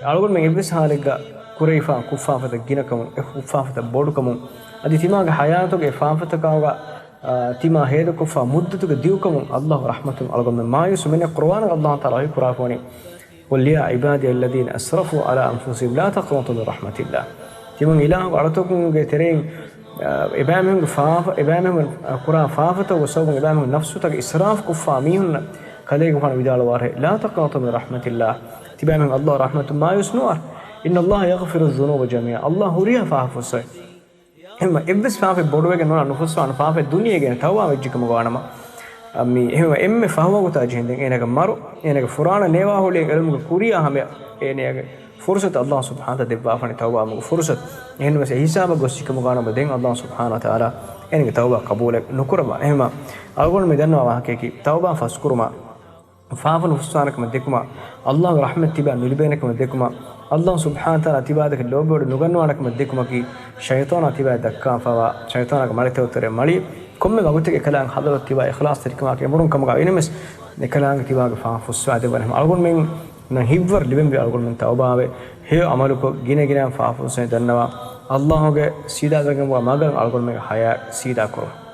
algon men iblis halega kurayfa kuffafata ginakamu kuffafata bodukamu adi timaga hayatuge faafata kawga tima heda kuffa muddatuge diukamu Allah rahmatun algon men mayus men qur'an Allah taala hi qur'ani qul ya ibadi alladhina asrafu ala anfusihim la taqnatu min rahmatillah timan ilahu aratukuge tereng ibamem faafa ibamem qur'an faafata wasawun ibamem nafsu tag israf kuffa mihun kalege fan vidala warhe la taqnatu min rahmatillah تبامن الله رحمة ما يسنور إن الله يغفر الذنوب جميعا الله هريها فافوسه هم إبس فاف بودوه كنونا نفسه عن فاف الدنيا كن توا وجهك مغانما أمي هم فهوا وتاجين دين إنك مارو إنك فرانا نوا هو لين علم كوريا هم إنك فرصة الله سبحانه وتعالى دبافني توبة مغ فرصة إن بس حساب غوسيك مغانما دين الله سبحانه وتعالى إنك توبة قبول نكرما هم أقول ميدانا وهكذا توبة فاسكرما فافن فستانك مدكما الله رحمة تبا نلبينك مدكما الله سبحانه وتعالى تبادك اللوبر نغنوانك مدكما كي شيطان تبا دكا فوا شيطانك مالك توتر مالي كم غوتك كلام حضرت تبا إخلاص تركما كي مرون كم غاوي نمس كلام تبا فافسوا دبنهم أقول من نهيبر لبن بأقول من توبة هي عملك جينا جينا فافسوا دنوا الله هو سيدا دعهم وماغن أقول من حياة سيدا كرو